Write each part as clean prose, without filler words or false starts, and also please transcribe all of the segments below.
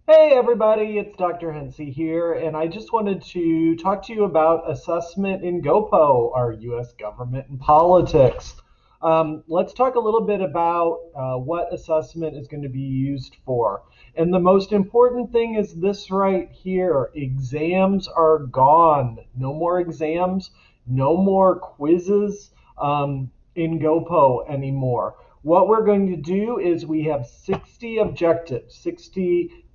Hey everybody, it's Dr. Hensey here, and I just wanted to talk to you about assessment in GoPo, our U.S. government and politics. Let's talk a little bit about what assessment is going to be used for. And the most important thing is this right here: exams are gone. No more exams, no more quizzes in GoPo anymore. What we're going to do is we have 60 objectives, 60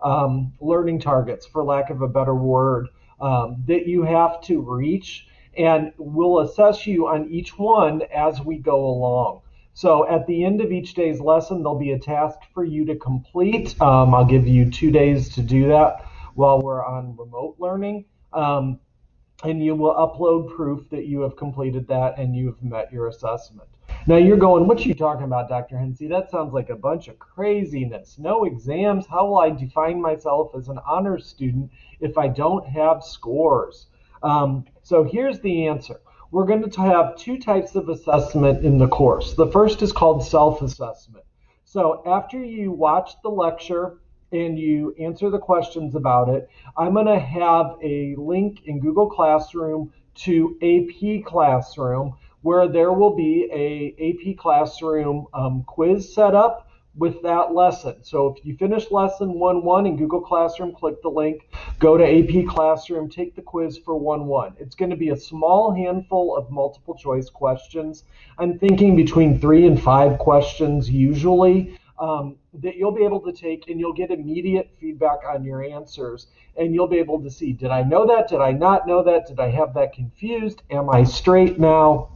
learning targets, for lack of a better word, that you have to reach, and we'll assess you on each one as we go along. So at the end of each day's lesson, there'll be a task for you to complete. I'll give you 2 days to do that while we're on remote learning. And you will upload proof that you have completed that and you have met your assessment. Now you're going, what are you talking about, Dr. Hensey? That sounds like a bunch of craziness. No exams. How will I define myself as an honors student if I don't have scores? So here's the answer. We're going to have two types of assessment in the course. The first is called self-assessment. So after you watch the lecture and you answer the questions about it, I'm going to have a link in Google Classroom to AP Classroom, where there will be a AP Classroom quiz set up with that lesson. So if you finish lesson 1-1 in Google Classroom, click the link, go to AP Classroom, take the quiz for 1-1. It's going to be a small handful of multiple choice questions. I'm thinking between 3 and 5 questions usually, that you'll be able to take, and you'll get immediate feedback on your answers, and you'll be able to see, did I know that? Did I not know that? Did I have that confused? Am I straight now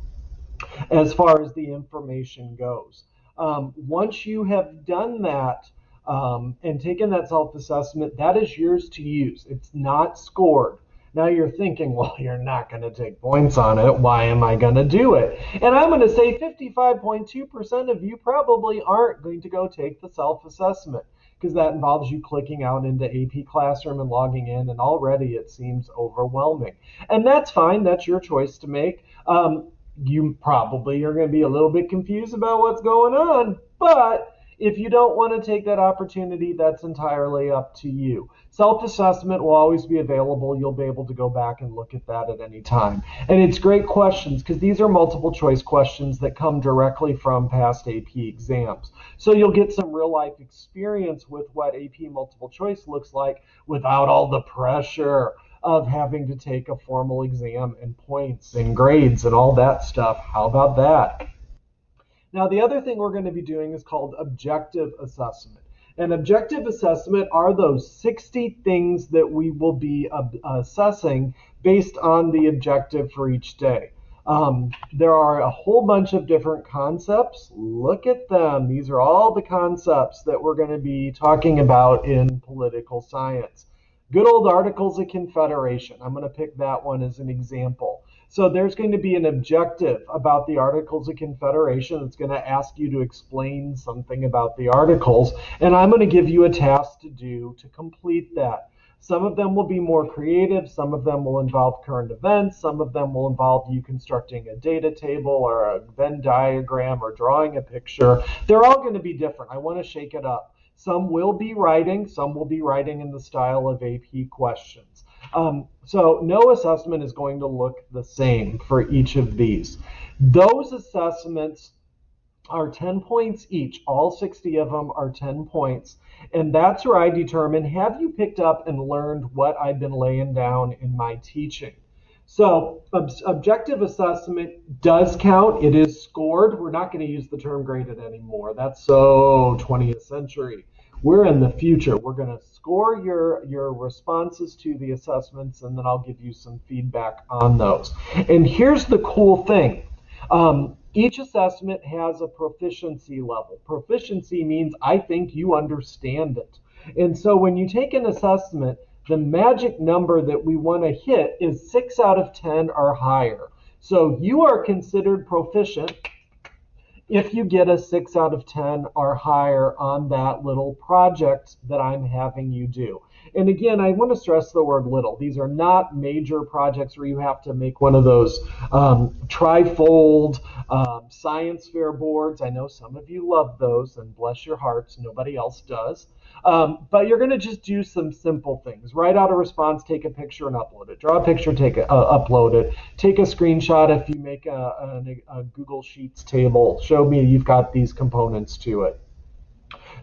as far as the information goes? Once you have done that and taken that self-assessment, that is yours to use. It's not scored. Now you're thinking, well, you're not going to take points on it. Why am I going to do it? And I'm going to say 55.2% of you probably aren't going to go take the self-assessment, because that involves you clicking out into AP Classroom and logging in, and already it seems overwhelming. And that's fine. That's your choice to make. You probably are going to be a little bit confused about what's going on, but if you don't want to take that opportunity, that's entirely up to you. Self-assessment will always be available. You'll be able to go back and look at that at any time. And it's great questions, because these are multiple choice questions that come directly from past AP exams. So you'll get some real life experience with what AP multiple choice looks like without all the pressure of having to take a formal exam and points and grades and all that stuff. How about that? Now, the other thing we're going to be doing is called objective assessment. And objective assessment are those 60 things that we will be assessing based on the objective for each day. There are a whole bunch of different concepts. Look at them. These are all the concepts that we're going to be talking about in political science. Good old Articles of Confederation. I'm going to pick that one as an example. So there's going to be an objective about the Articles of Confederation. It's going to ask you to explain something about the Articles, and I'm going to give you a task to do to complete that. Some of them will be more creative. Some of them will involve current events. Some of them will involve you constructing a data table or a Venn diagram or drawing a picture. They're all going to be different. I want to shake it up. Some will be writing. Some will be writing in the style of AP questions. So no assessment is going to look the same for each of these. Those assessments are 10 points each. All 60 of them are 10 points. And that's where I determine, have you picked up and learned what I've been laying down in my teaching? So objective assessment does count. It is scored. We're not going to use the term graded anymore. That's so 20th century. We're in the future. We're going to score your responses to the assessments, and then I'll give you some feedback on those. And here's the cool thing. Each assessment has a proficiency level. Proficiency means I think you understand it. And so when you take an assessment, the magic number that we want to hit is 6 out of 10 or higher. So you are considered proficient if you get a 6 out of 10 or higher on that little project that I'm having you do. And again, I want to stress the word little. These are not major projects where you have to make one of those trifold science fair boards. I know some of you love those, and bless your hearts, nobody else does. But you're going to just do some simple things. Write out a response, take a picture, and upload it. Draw a picture, upload it. Take a screenshot if you make a Google Sheets table. Show me you've got these components to it.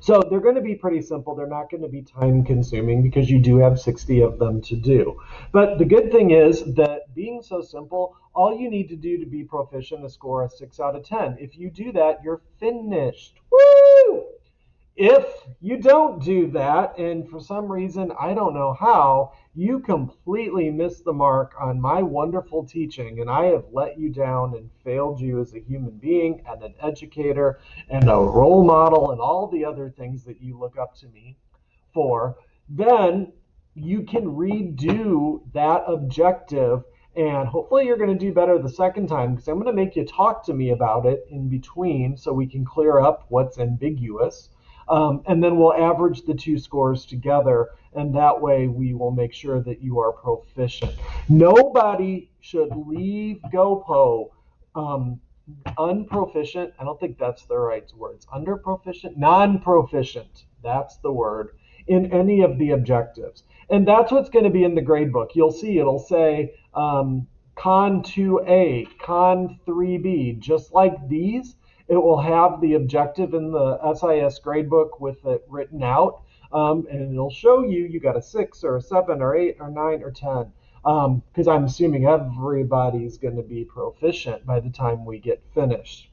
So they're going to be pretty simple. They're not going to be time consuming because you do have 60 of them to do. But the good thing is that being so simple, all you need to do to be proficient is score a 6 out of 10. If you do that, you're finished. Woo! If you don't do that, and for some reason, I don't know how, you completely missed the mark on my wonderful teaching, and I have let you down and failed you as a human being and an educator and a role model and all the other things that you look up to me for, then you can redo that objective, and hopefully you're going to do better the second time because I'm going to make you talk to me about it in between so we can clear up what's ambiguous. And then we'll average the two scores together, and that way we will make sure that you are proficient. Nobody should leave GoPo unproficient. I don't think that's the right words. Underproficient, non-proficient. That's the word in any of the objectives. And that's what's going to be in the grade book. You'll see it'll say Con 2A, Con 3B, just like these. It will have the objective in the SIS gradebook with it written out, and it'll show you got a 6 or a 7 or 8 or 9 or 10, because I'm assuming everybody's going to be proficient by the time we get finished.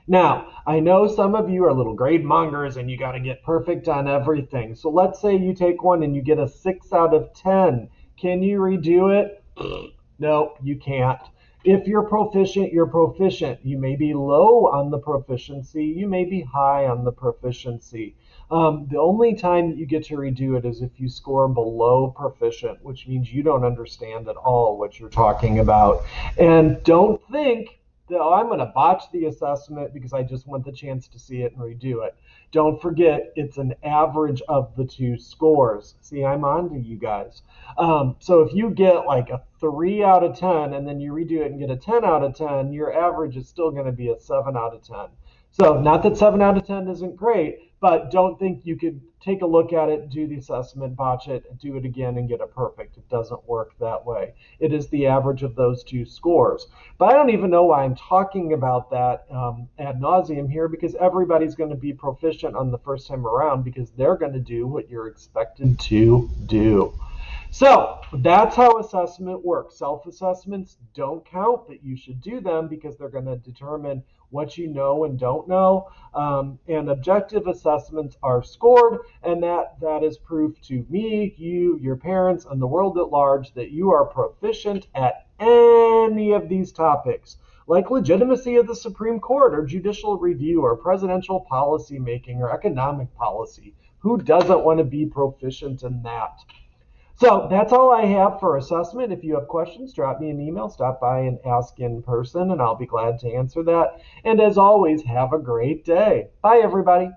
Now, I know some of you are little grade mongers and you got to get perfect on everything. So let's say you take one and you get a 6 out of 10. Can you redo it? No, you can't. If you're proficient, you're proficient. You may be low on the proficiency. You may be high on the proficiency. The only time that you get to redo it is if you score below proficient, which means you don't understand at all what you're talking about. And don't think that, oh, I'm going to botch the assessment because I just want the chance to see it and redo it. Don't forget, it's an average of the two scores. See, I'm on to you guys. So if you get like a 3 out of 10 and then you redo it and get a 10 out of 10, your average is still going to be a 7 out of 10. So not that 7 out of 10 isn't great, but don't think you could take a look at it, do the assessment, botch it, do it again, and get it perfect. It doesn't work that way. It is the average of those two scores. But I don't even know why I'm talking about that ad nauseum here, because everybody's going to be proficient on the first time around because they're going to do what you're expected to do. So that's how assessment works. Self-assessments don't count, but you should do them because they're going to determine what you know and don't know. And objective assessments are scored, and that is proof to me, you, your parents, and the world at large that you are proficient at any of these topics, like legitimacy of the Supreme Court or judicial review or presidential policy making or economic policy. Who doesn't want to be proficient in that? So that's all I have for assessment. If you have questions, drop me an email, stop by and ask in person, and I'll be glad to answer that. And as always, have a great day. Bye, everybody.